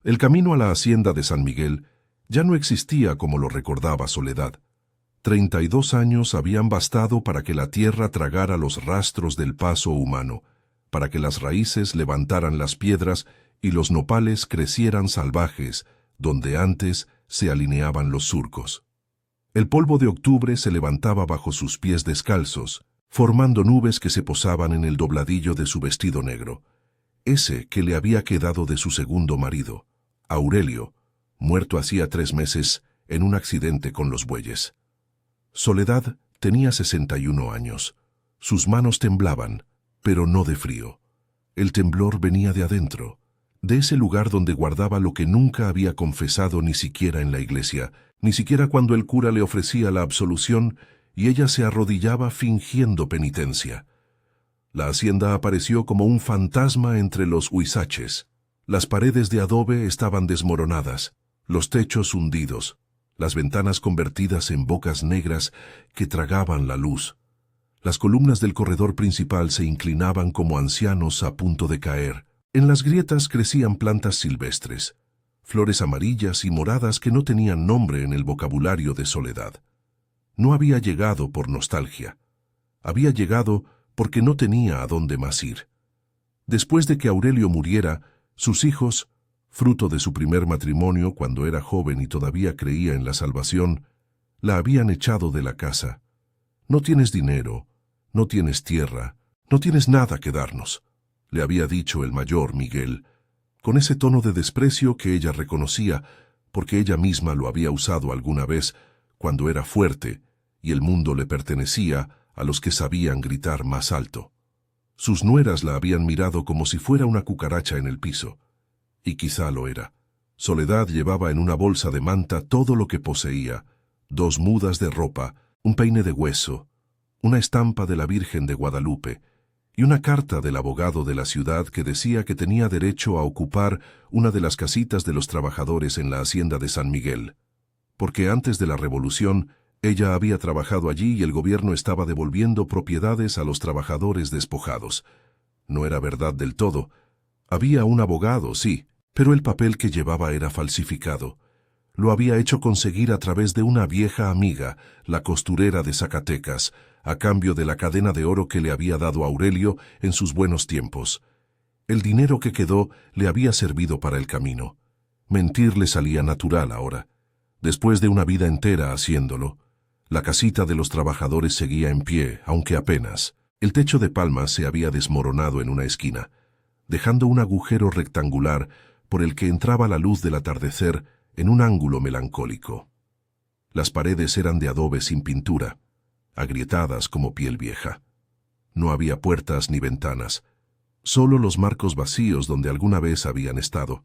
El camino a la hacienda de San Miguel ya no existía como lo recordaba Soledad. 32 años habían bastado para que la tierra tragara los rastros del paso humano, para que las raíces levantaran las piedras y los nopales crecieran salvajes, donde antes se alineaban los surcos. El polvo de octubre se levantaba bajo sus pies descalzos, formando nubes que se posaban en el dobladillo de su vestido negro, ese que le había quedado de su segundo marido, Aurelio, muerto hacía 3 meses en un accidente con los bueyes. Soledad tenía 61 años. Sus manos temblaban, pero no de frío. El temblor venía de adentro, de ese lugar donde guardaba lo que nunca había confesado ni siquiera en la iglesia, ni siquiera cuando el cura le ofrecía la absolución y ella se arrodillaba fingiendo penitencia. La hacienda apareció como un fantasma entre los huizaches. Las paredes de adobe estaban desmoronadas, los techos hundidos, las ventanas convertidas en bocas negras que tragaban la luz. Las columnas del corredor principal se inclinaban como ancianos a punto de caer. En las grietas crecían plantas silvestres, flores amarillas y moradas que no tenían nombre en el vocabulario de Soledad. No había llegado por nostalgia. Había llegado porque no tenía a dónde más ir. Después de que Aurelio muriera, sus hijos, fruto de su primer matrimonio cuando era joven y todavía creía en la salvación, la habían echado de la casa. «No tienes dinero, no tienes tierra, no tienes nada que darnos», le había dicho el mayor Miguel, con ese tono de desprecio que ella reconocía, porque ella misma lo había usado alguna vez cuando era fuerte y el mundo le pertenecía a los que sabían gritar más alto. Sus nueras la habían mirado como si fuera una cucaracha en el piso, y quizá lo era. Soledad llevaba en una bolsa de manta todo lo que poseía: 2 mudas de ropa, un peine de hueso, una estampa de la Virgen de Guadalupe y una carta del abogado de la ciudad que decía que tenía derecho a ocupar una de las casitas de los trabajadores en la hacienda de San Miguel, porque antes de la Revolución ella había trabajado allí y el gobierno estaba devolviendo propiedades a los trabajadores despojados. No era verdad del todo. Había un abogado, sí, pero el papel que llevaba era falsificado. Lo había hecho conseguir a través de una vieja amiga, la costurera de Zacatecas, a cambio de la cadena de oro que le había dado Aurelio en sus buenos tiempos. El dinero que quedó le había servido para el camino. Mentir le salía natural ahora, después de una vida entera haciéndolo. La casita de los trabajadores seguía en pie, aunque apenas. El techo de palmas se había desmoronado en una esquina, dejando un agujero rectangular por el que entraba la luz del atardecer en un ángulo melancólico. Las paredes eran de adobe sin pintura, agrietadas como piel vieja. No había puertas ni ventanas, solo los marcos vacíos donde alguna vez habían estado.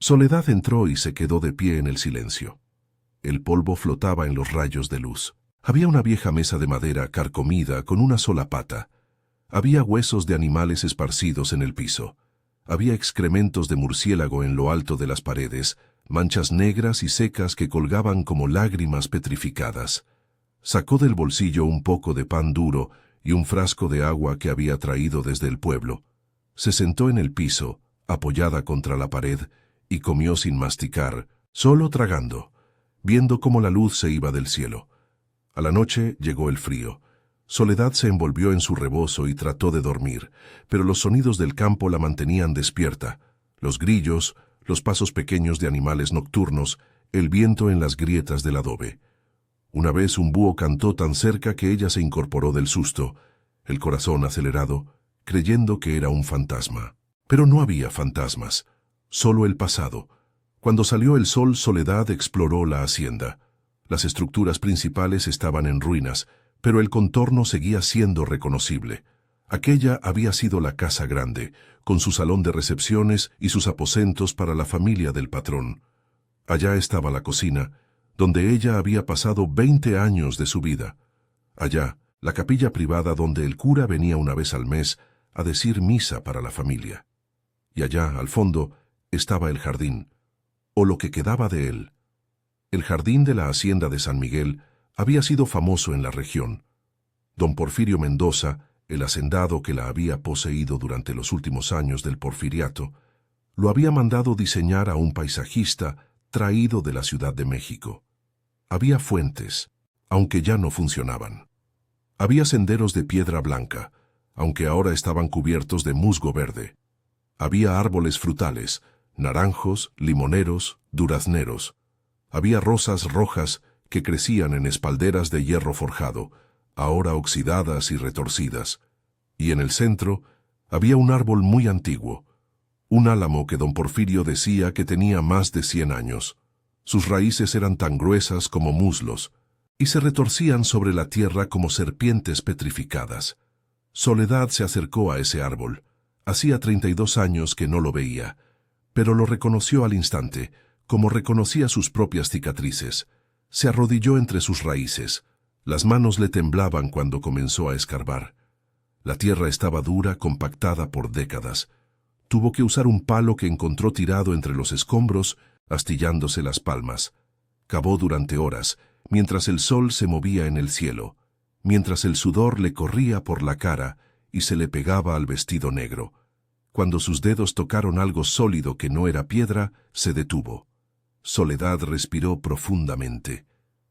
Soledad entró y se quedó de pie en el silencio. El polvo flotaba en los rayos de luz. Había una vieja mesa de madera carcomida con una sola pata. Había huesos de animales esparcidos en el piso. Había excrementos de murciélago en lo alto de las paredes, manchas negras y secas que colgaban como lágrimas petrificadas. Sacó del bolsillo un poco de pan duro y un frasco de agua que había traído desde el pueblo. Se sentó en el piso, apoyada contra la pared, y comió sin masticar, solo tragando, viendo cómo la luz se iba del cielo. A la noche llegó el frío. Soledad se envolvió en su rebozo y trató de dormir, pero los sonidos del campo la mantenían despierta. Los grillos, los pasos pequeños de animales nocturnos, el viento en las grietas del adobe. Una vez un búho cantó tan cerca que ella se incorporó del susto, el corazón acelerado, creyendo que era un fantasma. Pero no había fantasmas, solo el pasado. Cuando salió el sol, Soledad exploró la hacienda. Las estructuras principales estaban en ruinas, pero el contorno seguía siendo reconocible. Aquella había sido la casa grande, con su salón de recepciones y sus aposentos para la familia del patrón. Allá estaba la cocina, donde ella había pasado 20 años de su vida. Allá, la capilla privada donde el cura venía una vez al mes a decir misa para la familia. Y allá, al fondo, estaba el jardín, o lo que quedaba de él. El jardín de la hacienda de San Miguel había sido famoso en la región. Don Porfirio Mendoza, el hacendado que la había poseído durante los últimos años del porfiriato, Lo había mandado diseñar a un paisajista traído de la Ciudad de México. Había fuentes, aunque ya no funcionaban. Había senderos de piedra blanca, aunque ahora estaban cubiertos de musgo verde. Había árboles frutales, naranjos, limoneros, durazneros. Había rosas rojas que crecían en espalderas de hierro forjado, ahora oxidadas y retorcidas. Y en el centro había un árbol muy antiguo, un álamo que don Porfirio decía que tenía más de 100 años. Sus raíces eran tan gruesas como muslos, y se retorcían sobre la tierra como serpientes petrificadas. Soledad se acercó a ese árbol. Hacía 32 años que no lo veía, pero lo reconoció al instante, como reconocía sus propias cicatrices. Se arrodilló entre sus raíces. Las manos le temblaban cuando comenzó a escarbar. La tierra estaba dura, compactada por décadas. Tuvo que usar un palo que encontró tirado entre los escombros, astillándose las palmas. Cavó durante horas, mientras el sol se movía en el cielo, mientras el sudor le corría por la cara y se le pegaba al vestido negro. Cuando sus dedos tocaron algo sólido que no era piedra, se detuvo. Soledad respiró profundamente.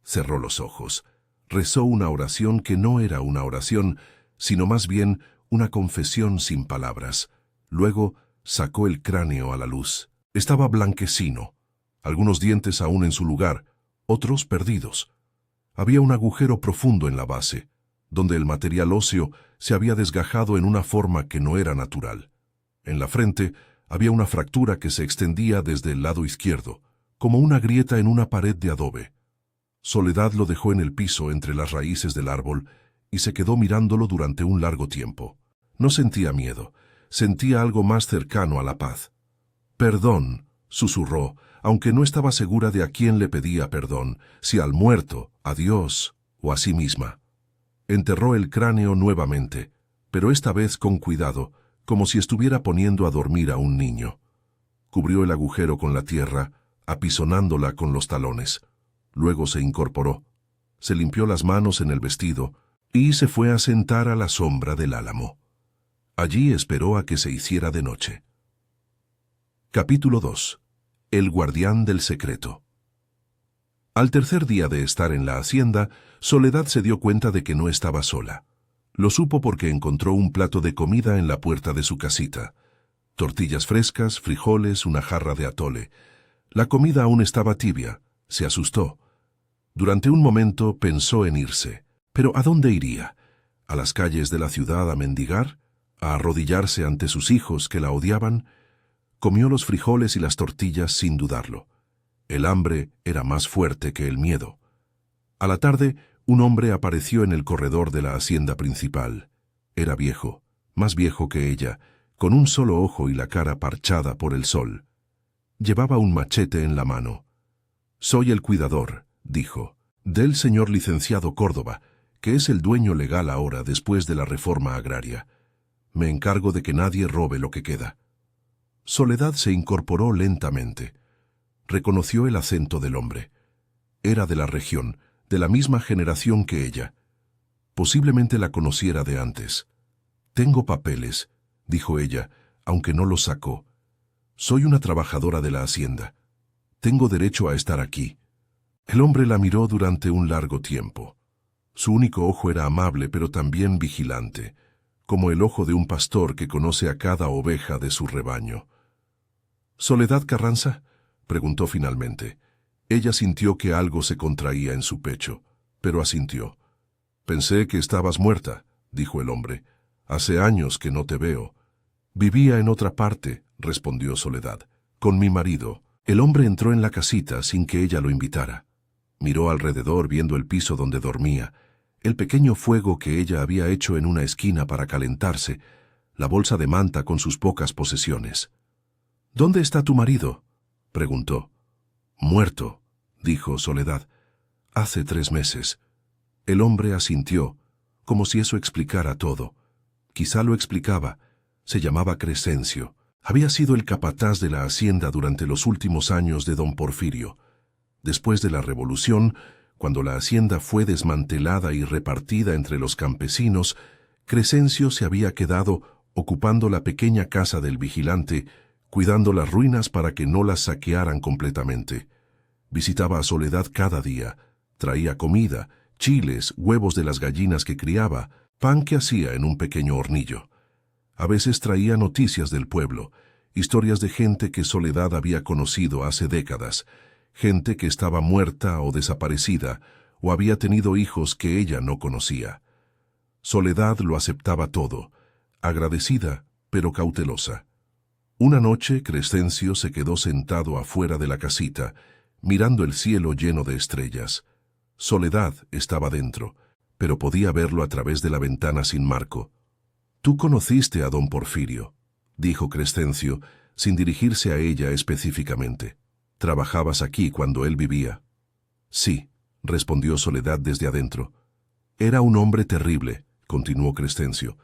Cerró los ojos. Rezó una oración que no era una oración, sino más bien una confesión sin palabras. Luego sacó el cráneo a la luz. Estaba blanquecino, algunos dientes aún en su lugar, otros perdidos. Había un agujero profundo en la base, donde el material óseo se había desgajado en una forma que no era natural. En la frente había una fractura que se extendía desde el lado izquierdo, como una grieta en una pared de adobe. Soledad lo dejó en el piso entre las raíces del árbol y se quedó mirándolo durante un largo tiempo. No sentía miedo, sentía algo más cercano a la paz. «Perdón», susurró, aunque no estaba segura de a quién le pedía perdón, si al muerto, a Dios o a sí misma. Enterró el cráneo nuevamente, pero esta vez con cuidado, como si estuviera poniendo a dormir a un niño. Cubrió el agujero con la tierra, apisonándola con los talones. Luego se incorporó, se limpió las manos en el vestido y se fue a sentar a la sombra del álamo. Allí esperó a que se hiciera de noche. Capítulo 2. El guardián del secreto. Al tercer día de estar en la hacienda, Soledad se dio cuenta de que no estaba sola. Lo supo porque encontró un plato de comida en la puerta de su casita. Tortillas frescas, frijoles, una jarra de atole. La comida aún estaba tibia. Se asustó. Durante un momento pensó en irse. ¿Pero a dónde iría? ¿A las calles de la ciudad a mendigar? ¿A arrodillarse ante sus hijos que la odiaban? Comió los frijoles y las tortillas sin dudarlo. El hambre era más fuerte que el miedo. A la tarde, un hombre apareció en el corredor de la hacienda principal. Era viejo, más viejo que ella, con un solo ojo y la cara parchada por el sol. Llevaba un machete en la mano. «Soy el cuidador», dijo, «del señor licenciado Córdoba, que es el dueño legal ahora después de la reforma agraria. Me encargo de que nadie robe lo que queda». Soledad se incorporó lentamente. Reconoció el acento del hombre. Era de la región, de la misma generación que ella. Posiblemente la conociera de antes. «Tengo papeles», dijo ella, aunque no los sacó. «Soy una trabajadora de la hacienda. Tengo derecho a estar aquí». El hombre la miró durante un largo tiempo. Su único ojo era amable pero también vigilante, como el ojo de un pastor que conoce a cada oveja de su rebaño. «¿Soledad Carranza?», preguntó finalmente. Ella sintió que algo se contraía en su pecho, pero asintió. «Pensé que estabas muerta», dijo el hombre. «Hace años que no te veo». «Vivía en otra parte», respondió Soledad, «con mi marido». El hombre entró en la casita sin que ella lo invitara. Miró alrededor viendo el piso donde dormía, el pequeño fuego que ella había hecho en una esquina para calentarse, la bolsa de manta con sus pocas posesiones. «¿Dónde está tu marido?», preguntó. «Muerto», dijo Soledad. «Hace 3 meses». El hombre asintió, como si eso explicara todo. Quizá lo explicaba. Se llamaba Crescencio. Había sido el capataz de la hacienda durante los últimos años de don Porfirio. Después de la revolución, cuando la hacienda fue desmantelada y repartida entre los campesinos, Crescencio se había quedado ocupando la pequeña casa del vigilante, cuidando las ruinas para que no las saquearan completamente. Visitaba a Soledad cada día, traía comida, chiles, huevos de las gallinas que criaba, pan que hacía en un pequeño hornillo. A veces traía noticias del pueblo, historias de gente que Soledad había conocido hace décadas, gente que estaba muerta o desaparecida, o había tenido hijos que ella no conocía. Soledad lo aceptaba todo, agradecida pero cautelosa. Una noche Crescencio se quedó sentado afuera de la casita, mirando el cielo lleno de estrellas. Soledad estaba dentro, pero podía verlo a través de la ventana sin marco. «Tú conociste a don Porfirio», dijo Crescencio, sin dirigirse a ella específicamente. «¿Trabajabas aquí cuando él vivía?» «Sí», respondió Soledad desde adentro. «Era un hombre terrible», continuó Crescencio.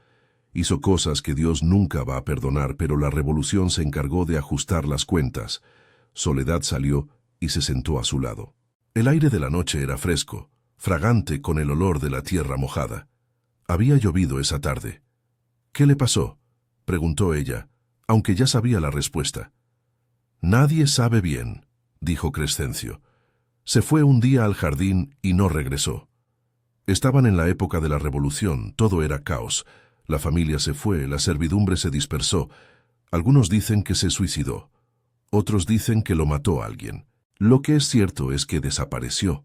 «Hizo cosas que Dios nunca va a perdonar, pero la revolución se encargó de ajustar las cuentas». Soledad salió y se sentó a su lado. El aire de la noche era fresco, fragante con el olor de la tierra mojada. Había llovido esa tarde. «¿Qué le pasó?», preguntó ella, aunque ya sabía la respuesta. «Nadie sabe bien», dijo Crescencio. «Se fue un día al jardín y no regresó. Estaban en la época de la revolución, todo era caos. La familia se fue, la servidumbre se dispersó. Algunos dicen que se suicidó. Otros dicen que lo mató alguien. Lo que es cierto es que desapareció».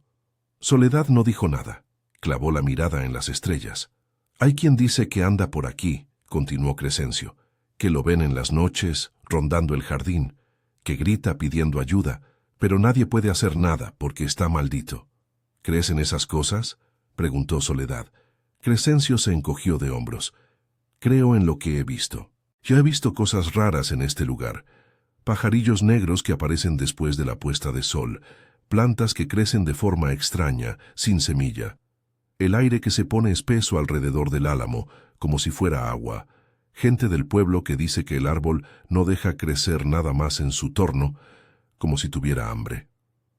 Soledad no dijo nada. Clavó la mirada en las estrellas. «Hay quien dice que anda por aquí», continuó Crescencio, «que lo ven en las noches, rondando el jardín, que grita pidiendo ayuda, pero nadie puede hacer nada porque está maldito». «¿Crees en esas cosas?», preguntó Soledad. Crescencio se encogió de hombros. «Creo en lo que he visto. Yo he visto cosas raras en este lugar. Pajarillos negros que aparecen después de la puesta de sol, plantas que crecen de forma extraña, sin semilla, el aire que se pone espeso alrededor del álamo, como si fuera agua, gente del pueblo que dice que el árbol no deja crecer nada más en su torno, como si tuviera hambre».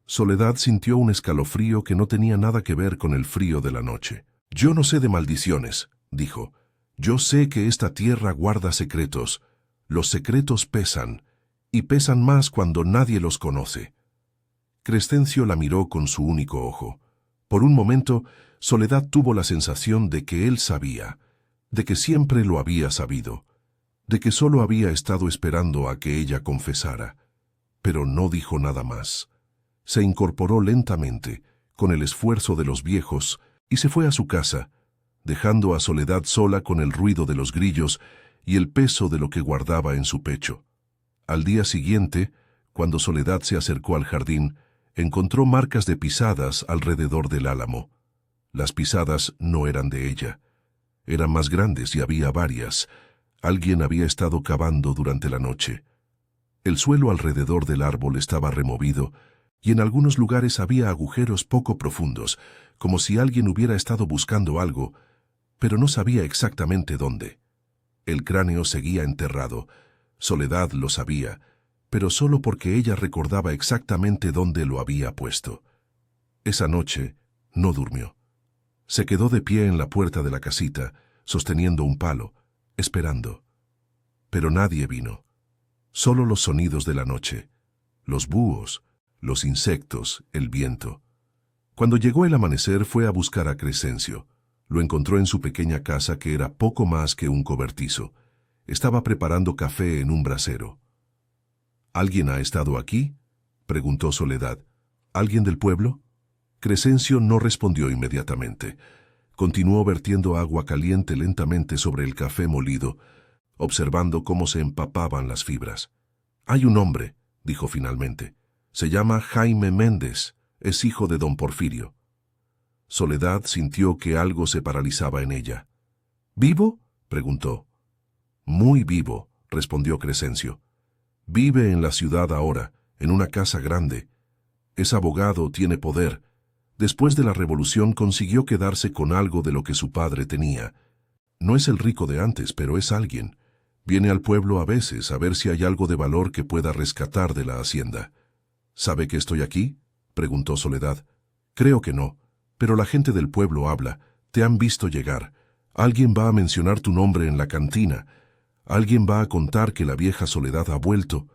Soledad sintió un escalofrío que no tenía nada que ver con el frío de la noche. «Yo no sé de maldiciones», dijo. «Yo sé que esta tierra guarda secretos. Los secretos pesan, y pesan más cuando nadie los conoce». Crescencio la miró con su único ojo. Por un momento, Soledad tuvo la sensación de que él sabía, de que siempre lo había sabido, de que solo había estado esperando a que ella confesara. Pero no dijo nada más. Se incorporó lentamente, con el esfuerzo de los viejos, y se fue a su casa, dejando a Soledad sola con el ruido de los grillos y el peso de lo que guardaba en su pecho. Al día siguiente, cuando Soledad se acercó al jardín, encontró marcas de pisadas alrededor del álamo. Las pisadas no eran de ella. Eran más grandes y había varias. Alguien había estado cavando durante la noche. El suelo alrededor del árbol estaba removido, y en algunos lugares había agujeros poco profundos, como si alguien hubiera estado buscando algo, pero no sabía exactamente dónde. El cráneo seguía enterrado. Soledad lo sabía, pero solo porque ella recordaba exactamente dónde lo había puesto. Esa noche no durmió. Se quedó de pie en la puerta de la casita, sosteniendo un palo, esperando. Pero nadie vino. Solo los sonidos de la noche, los búhos, los insectos, el viento. Cuando llegó el amanecer fue a buscar a Crescencio. Lo encontró en su pequeña casa que era poco más que un cobertizo. Estaba preparando café en un brasero. «¿Alguien ha estado aquí?», preguntó Soledad. «¿Alguien del pueblo?». Crescencio no respondió inmediatamente. Continuó vertiendo agua caliente lentamente sobre el café molido, observando cómo se empapaban las fibras. «Hay un hombre», dijo finalmente. «Se llama Jaime Méndez. Es hijo de don Porfirio». Soledad sintió que algo se paralizaba en ella. «¿Vivo?», preguntó. «Muy vivo», respondió Crescencio. «Vive en la ciudad ahora, en una casa grande. Es abogado, tiene poder. Después de la revolución consiguió quedarse con algo de lo que su padre tenía. No es el rico de antes, pero es alguien. Viene al pueblo a veces a ver si hay algo de valor que pueda rescatar de la hacienda». «¿Sabe que estoy aquí?», preguntó Soledad. «Creo que no, pero la gente del pueblo habla. Te han visto llegar. Alguien va a mencionar tu nombre en la cantina. Alguien va a contar que la vieja Soledad ha vuelto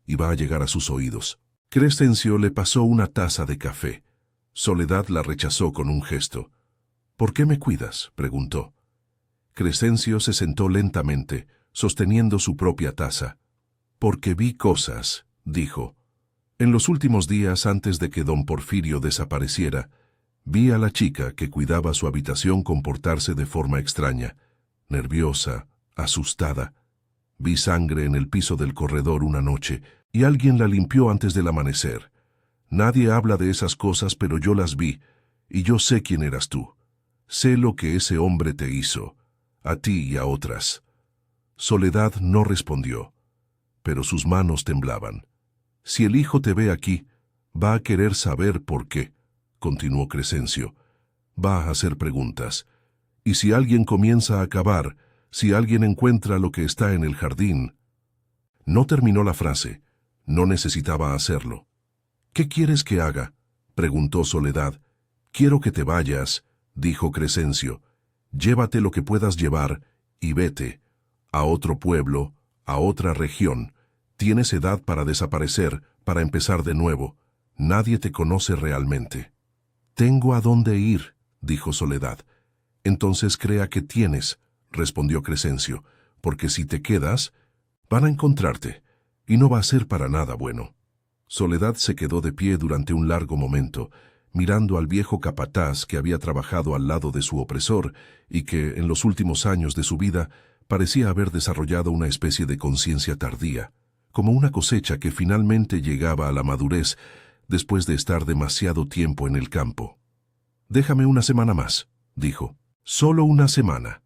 y va a llegar a sus oídos. Crescencio le pasó una taza de café. Soledad la rechazó con un gesto. «¿Por qué me cuidas?», preguntó. Crescencio se sentó lentamente, sosteniendo su propia taza. «Porque vi cosas», dijo. «En los últimos días, antes de que don Porfirio desapareciera, vi a la chica que cuidaba su habitación comportarse de forma extraña, nerviosa, asustada. Vi sangre en el piso del corredor una noche y alguien la limpió antes del amanecer. Nadie habla de esas cosas, pero yo las vi, y yo sé quién eras tú. Sé lo que ese hombre te hizo, a ti y a otras». Soledad no respondió, pero sus manos temblaban. «Si el hijo te ve aquí, va a querer saber por qué», continuó Crescencio. «Va a hacer preguntas. Y si alguien comienza a cavar, si alguien encuentra lo que está en el jardín». No terminó la frase. No necesitaba hacerlo. «¿Qué quieres que haga?», preguntó Soledad. «Quiero que te vayas», dijo Crescencio. «Llévate lo que puedas llevar y vete. A otro pueblo, a otra región. Tienes edad para desaparecer, para empezar de nuevo. Nadie te conoce realmente». «Tengo a dónde ir», dijo Soledad. «Entonces crea que tienes», respondió Crescencio, «porque si te quedas, van a encontrarte, y no va a ser para nada bueno». Soledad se quedó de pie durante un largo momento, mirando al viejo capataz que había trabajado al lado de su opresor y que, en los últimos años de su vida, parecía haber desarrollado una especie de conciencia tardía, como una cosecha que finalmente llegaba a la madurez después de estar demasiado tiempo en el campo. «Déjame una semana más», dijo. «Solo una semana».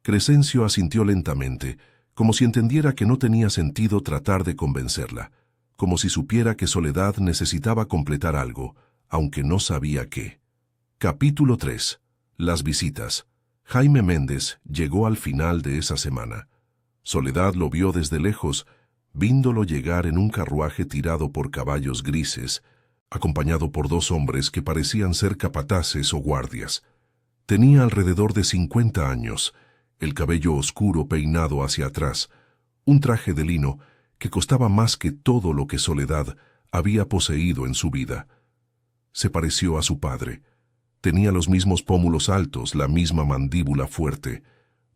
Crescencio asintió lentamente, como si entendiera que no tenía sentido tratar de convencerla, como si supiera que Soledad necesitaba completar algo, aunque no sabía qué. Capítulo 3. Las visitas. Jaime Méndez llegó al final de esa semana. Soledad lo vio desde lejos, viéndolo llegar en un carruaje tirado por caballos grises, acompañado por dos hombres que parecían ser capataces o guardias. Tenía alrededor de 50 años, el cabello oscuro peinado hacia atrás, un traje de lino que costaba más que todo lo que Soledad había poseído en su vida. Se pareció a su padre. Tenía los mismos pómulos altos, la misma mandíbula fuerte,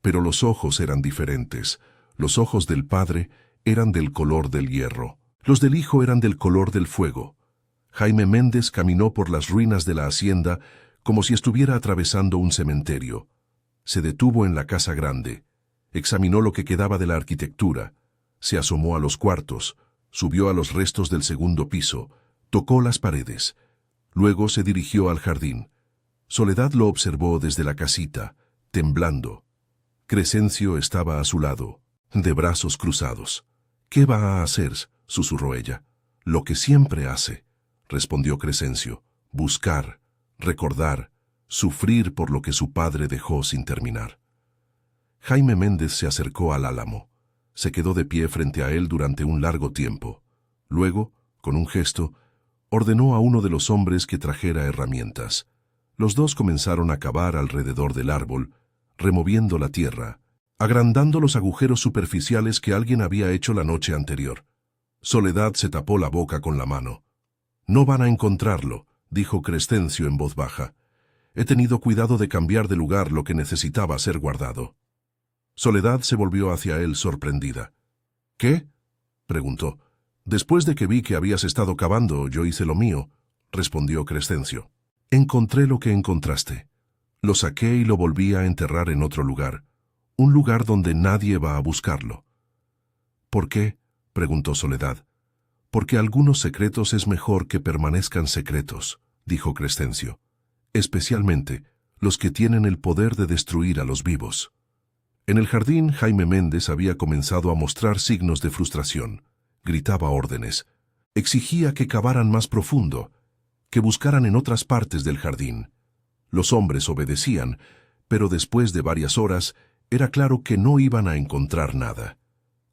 pero los ojos eran diferentes. Los ojos del padre eran del color del hierro. Los del hijo eran del color del fuego. Jaime Méndez caminó por las ruinas de la hacienda como si estuviera atravesando un cementerio. Se detuvo en la casa grande, examinó lo que quedaba de la arquitectura, se asomó a los cuartos, subió a los restos del segundo piso, tocó las paredes. Luego se dirigió al jardín. Soledad lo observó desde la casita, temblando. Crescencio estaba a su lado, de brazos cruzados. «¿Qué va a hacer?», susurró ella. «Lo que siempre hace», respondió Crescencio. «Buscar, recordar, sufrir por lo que su padre dejó sin terminar». Jaime Méndez se acercó al álamo. Se quedó de pie frente a él durante un largo tiempo. Luego, con un gesto, ordenó a uno de los hombres que trajera herramientas. Los dos comenzaron a cavar alrededor del árbol, removiendo la tierra, agrandando los agujeros superficiales que alguien había hecho la noche anterior. Soledad se tapó la boca con la mano. «No van a encontrarlo», dijo Crescencio en voz baja. «He tenido cuidado de cambiar de lugar lo que necesitaba ser guardado». Soledad se volvió hacia él sorprendida. «¿Qué?», preguntó. «Después de que vi que habías estado cavando, yo hice lo mío», respondió Crescencio. «Encontré lo que encontraste. Lo saqué y lo volví a enterrar en otro lugar, un lugar donde nadie va a buscarlo». «¿Por qué?», preguntó Soledad. «Porque algunos secretos es mejor que permanezcan secretos», dijo Crescencio. «Especialmente los que tienen el poder de destruir a los vivos». En el jardín, Jaime Méndez había comenzado a mostrar signos de frustración. Gritaba órdenes. Exigía que cavaran más profundo, que buscaran en otras partes del jardín. Los hombres obedecían, pero después de varias horas era claro que no iban a encontrar nada.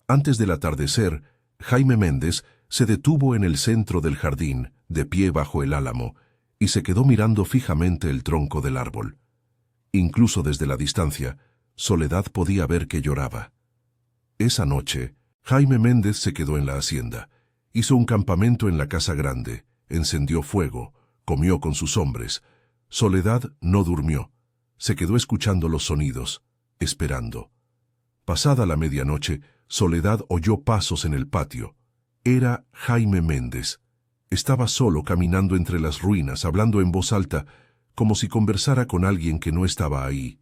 Antes del atardecer, Jaime Méndez se detuvo en el centro del jardín, de pie bajo el álamo, y se quedó mirando fijamente el tronco del árbol. Incluso desde la distancia, Soledad podía ver que lloraba. Esa noche, Jaime Méndez se quedó en la hacienda. Hizo un campamento en la casa grande, encendió fuego, comió con sus hombres. Soledad no durmió. Se quedó escuchando los sonidos, esperando. Pasada la medianoche, Soledad oyó pasos en el patio. Era Jaime Méndez. Estaba solo caminando entre las ruinas, hablando en voz alta, como si conversara con alguien que no estaba ahí.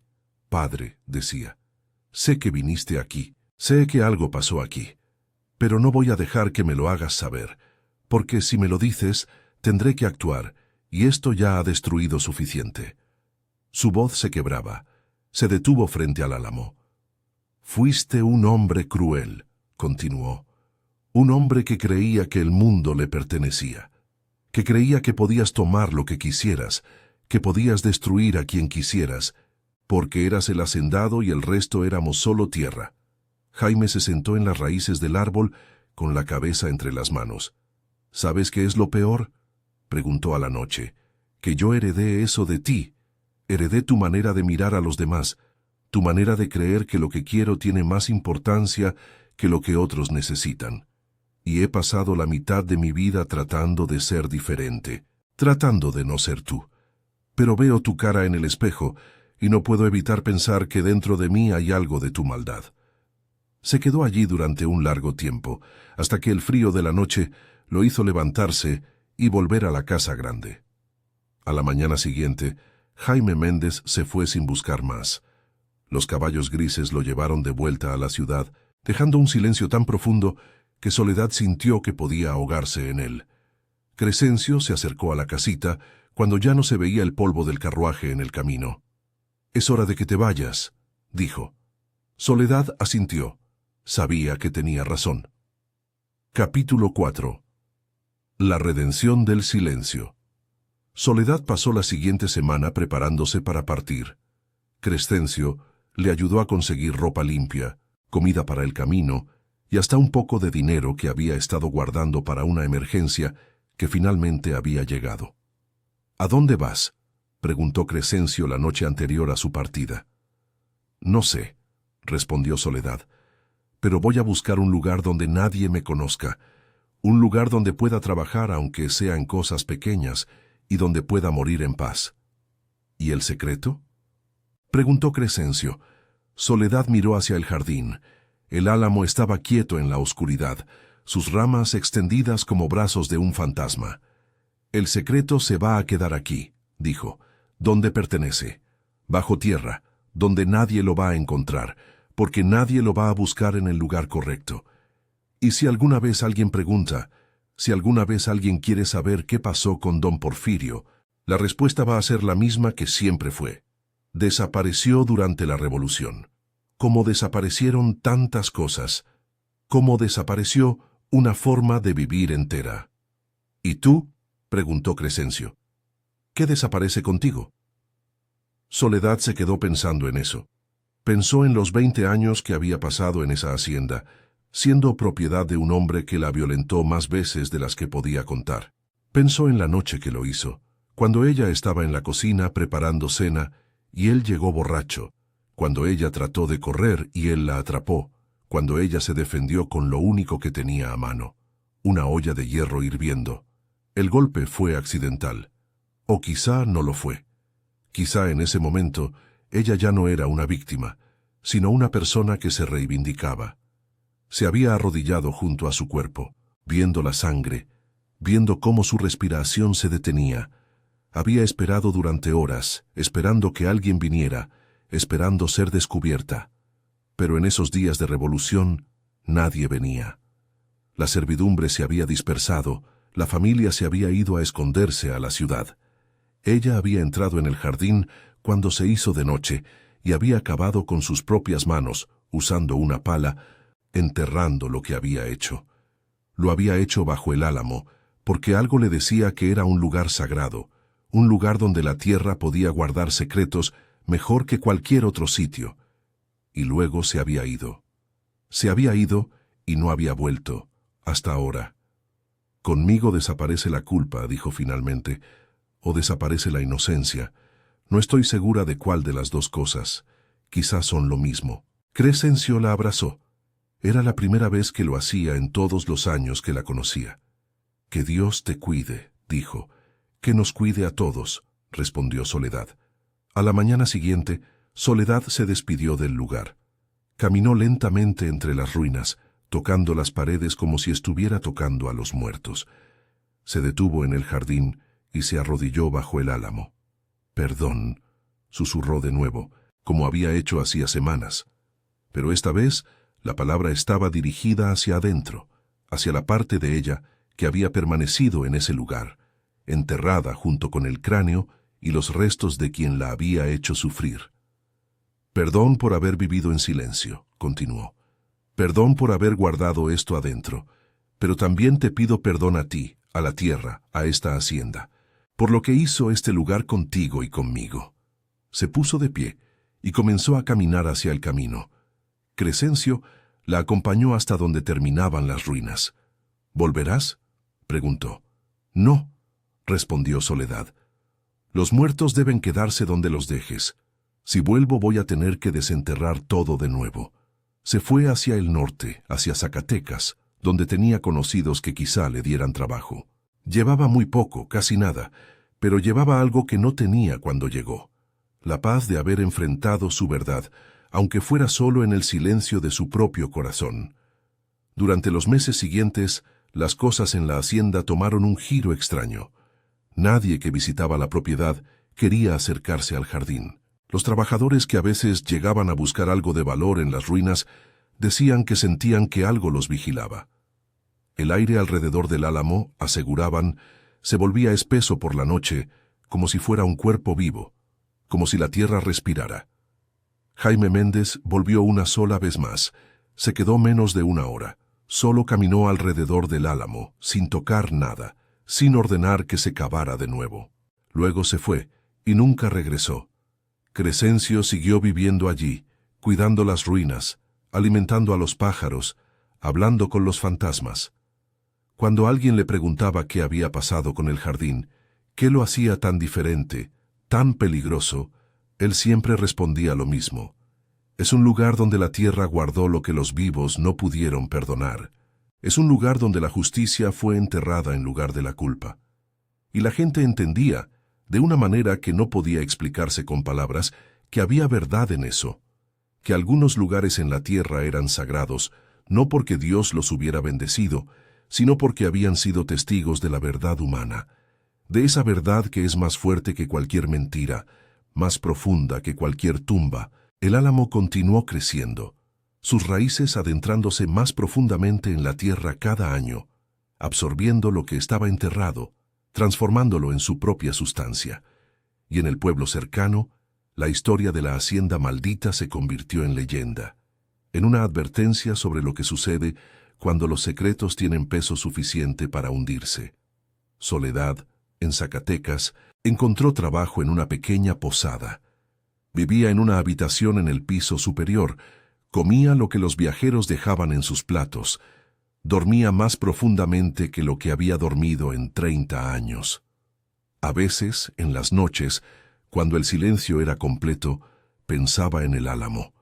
«Padre», decía, «sé que viniste aquí, sé que algo pasó aquí, pero no voy a dejar que me lo hagas saber, porque si me lo dices, tendré que actuar, y esto ya ha destruido suficiente». Su voz se quebraba. Se detuvo frente al álamo. «Fuiste un hombre cruel», continuó. «Un hombre que creía que el mundo le pertenecía, que creía que podías tomar lo que quisieras, que podías destruir a quien quisieras, porque eras el hacendado y el resto éramos solo tierra». Jaime se sentó en las raíces del árbol con la cabeza entre las manos. «¿Sabes qué es lo peor?», preguntó a la noche. «Que yo heredé eso de ti. Heredé tu manera de mirar a los demás, tu manera de creer que lo que quiero tiene más importancia que lo que otros necesitan. Y he pasado la mitad de mi vida tratando de ser diferente, tratando de no ser tú. Pero veo tu cara en el espejo y no puedo evitar pensar que dentro de mí hay algo de tu maldad». Se quedó allí durante un largo tiempo, hasta que el frío de la noche lo hizo levantarse y volver a la casa grande. A la mañana siguiente, Jaime Méndez se fue sin buscar más. Los caballos grises lo llevaron de vuelta a la ciudad, dejando un silencio tan profundo que Soledad sintió que podía ahogarse en él. Crescencio se acercó a la casita cuando ya no se veía el polvo del carruaje en el camino. «Es hora de que te vayas», dijo. Soledad asintió. Sabía que tenía razón. Capítulo 4. La redención del silencio. Soledad pasó la siguiente semana preparándose para partir. Crescencio le ayudó a conseguir ropa limpia, comida para el camino y hasta un poco de dinero que había estado guardando para una emergencia que finalmente había llegado. «¿A dónde vas?», preguntó Crescencio la noche anterior a su partida. «No sé», respondió Soledad, «pero voy a buscar un lugar donde nadie me conozca, un lugar donde pueda trabajar aunque sean cosas pequeñas y donde pueda morir en paz». «¿Y el secreto?», preguntó Crescencio. Soledad miró hacia el jardín. El álamo estaba quieto en la oscuridad, sus ramas extendidas como brazos de un fantasma. «El secreto se va a quedar aquí», dijo, «donde pertenece, bajo tierra, donde nadie lo va a encontrar, porque nadie lo va a buscar en el lugar correcto. Y si alguna vez alguien pregunta, si alguna vez alguien quiere saber qué pasó con don Porfirio, la respuesta va a ser la misma que siempre fue. Desapareció durante la Revolución. Como desaparecieron tantas cosas, como desapareció una forma de vivir entera». «¿Y tú?», preguntó Crescencio. «¿Qué desaparece contigo?». Soledad se quedó pensando en eso. Pensó en los 20 años que había pasado en esa hacienda, siendo propiedad de un hombre que la violentó más veces de las que podía contar. Pensó en la noche que lo hizo, cuando ella estaba en la cocina preparando cena y él llegó borracho, cuando ella trató de correr y él la atrapó, cuando ella se defendió con lo único que tenía a mano, una olla de hierro hirviendo. El golpe fue accidental, o quizá no lo fue. Quizá en ese momento ella ya no era una víctima, sino una persona que se reivindicaba. Se había arrodillado junto a su cuerpo, viendo la sangre, viendo cómo su respiración se detenía. Había esperado durante horas, esperando que alguien viniera, esperando ser descubierta. Pero en esos días de revolución, nadie venía. La servidumbre se había dispersado, la familia se había ido a esconderse a la ciudad. Ella había entrado en el jardín cuando se hizo de noche y había acabado con sus propias manos, usando una pala, enterrando lo que había hecho. Lo había hecho bajo el álamo, porque algo le decía que era un lugar sagrado, un lugar donde la tierra podía guardar secretos mejor que cualquier otro sitio. Y luego se había ido. Se había ido y no había vuelto, hasta ahora. «Conmigo desaparece la culpa», dijo finalmente, «o desaparece la inocencia. No estoy segura de cuál de las dos cosas. Quizás son lo mismo». Crescencio la abrazó. Era la primera vez que lo hacía en todos los años que la conocía. «Que Dios te cuide», dijo. «Que nos cuide a todos», respondió Soledad. A la mañana siguiente, Soledad se despidió del lugar. Caminó lentamente entre las ruinas, tocando las paredes como si estuviera tocando a los muertos. Se detuvo en el jardín y se arrodilló bajo el álamo. «Perdón», susurró de nuevo, como había hecho hacía semanas. Pero esta vez la palabra estaba dirigida hacia adentro, hacia la parte de ella que había permanecido en ese lugar, enterrada junto con el cráneo y los restos de quien la había hecho sufrir. «Perdón por haber vivido en silencio», continuó. «Perdón por haber guardado esto adentro, pero también te pido perdón a ti, a la tierra, a esta hacienda, por lo que hizo este lugar contigo y conmigo». Se puso de pie y comenzó a caminar hacia el camino. Crescencio la acompañó hasta donde terminaban las ruinas. «¿Volverás?», preguntó. «No», respondió Soledad. «Los muertos deben quedarse donde los dejes. Si vuelvo voy a tener que desenterrar todo de nuevo». Se fue hacia el norte, hacia Zacatecas, donde tenía conocidos que quizá le dieran trabajo. Llevaba muy poco, casi nada, pero llevaba algo que no tenía cuando llegó: la paz de haber enfrentado su verdad, aunque fuera solo en el silencio de su propio corazón. Durante los meses siguientes, las cosas en la hacienda tomaron un giro extraño. Nadie que visitaba la propiedad quería acercarse al jardín. Los trabajadores que a veces llegaban a buscar algo de valor en las ruinas decían que sentían que algo los vigilaba. El aire alrededor del álamo, aseguraban, se volvía espeso por la noche, como si fuera un cuerpo vivo, como si la tierra respirara. Jaime Méndez volvió una sola vez más. Se quedó menos de una hora. Solo caminó alrededor del álamo, sin tocar nada, sin ordenar que se cavara de nuevo. Luego se fue, y nunca regresó. Crescencio siguió viviendo allí, cuidando las ruinas, alimentando a los pájaros, hablando con los fantasmas. Cuando alguien le preguntaba qué había pasado con el jardín, qué lo hacía tan diferente, tan peligroso, él siempre respondía lo mismo: «Es un lugar donde la tierra guardó lo que los vivos no pudieron perdonar. Es un lugar donde la justicia fue enterrada en lugar de la culpa». Y la gente entendía, de una manera que no podía explicarse con palabras, que había verdad en eso, que algunos lugares en la tierra eran sagrados, no porque Dios los hubiera bendecido, sino porque habían sido testigos de la verdad humana, de esa verdad que es más fuerte que cualquier mentira, más profunda que cualquier tumba. El álamo continuó creciendo, sus raíces adentrándose más profundamente en la tierra cada año, absorbiendo lo que estaba enterrado, transformándolo en su propia sustancia. Y en el pueblo cercano, la historia de la hacienda maldita se convirtió en leyenda, en una advertencia sobre lo que sucede cuando los secretos tienen peso suficiente para hundirse. Soledad, en Zacatecas, encontró trabajo en una pequeña posada. Vivía en una habitación en el piso superior, comía lo que los viajeros dejaban en sus platos, dormía más profundamente que lo que había dormido en 30 años. A veces, en las noches, cuando el silencio era completo, pensaba en el álamo.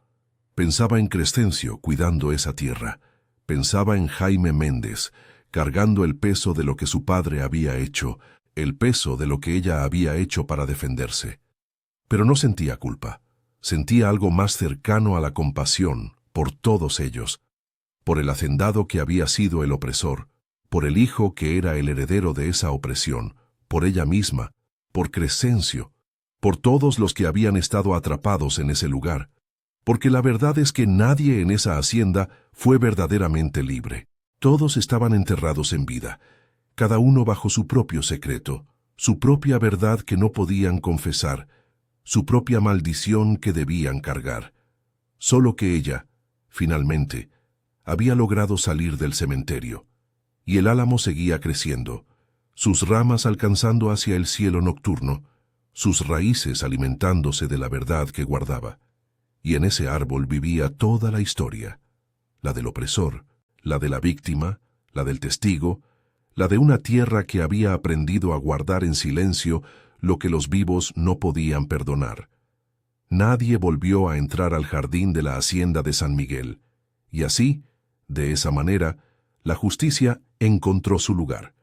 Pensaba en Crescencio cuidando esa tierra. Pensaba en Jaime Méndez, cargando el peso de lo que su padre había hecho, el peso de lo que ella había hecho para defenderse. Pero no sentía culpa. Sentía algo más cercano a la compasión por todos ellos, por el hacendado que había sido el opresor, por el hijo que era el heredero de esa opresión, por ella misma, por Crescencio, por todos los que habían estado atrapados en ese lugar, porque la verdad es que nadie en esa hacienda fue verdaderamente libre. Todos estaban enterrados en vida, cada uno bajo su propio secreto, su propia verdad que no podían confesar, su propia maldición que debían cargar. Solo que ella, finalmente, había logrado salir del cementerio, y el álamo seguía creciendo, sus ramas alcanzando hacia el cielo nocturno, sus raíces alimentándose de la verdad que guardaba. Y en ese árbol vivía toda la historia, la del opresor, la de la víctima, la del testigo, la de una tierra que había aprendido a guardar en silencio lo que los vivos no podían perdonar. Nadie volvió a entrar al jardín de la hacienda de San Miguel, y así De esa manera, la justicia encontró su lugar.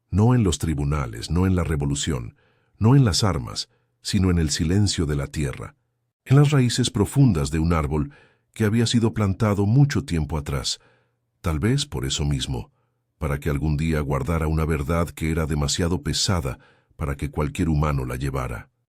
No en los tribunales, no en la revolución, no en las armas, sino en el silencio de la tierra, en las raíces profundas de un árbol que había sido plantado mucho tiempo atrás, tal vez por eso mismo, para que algún día guardara una verdad que era demasiado pesada para que cualquier humano la llevara.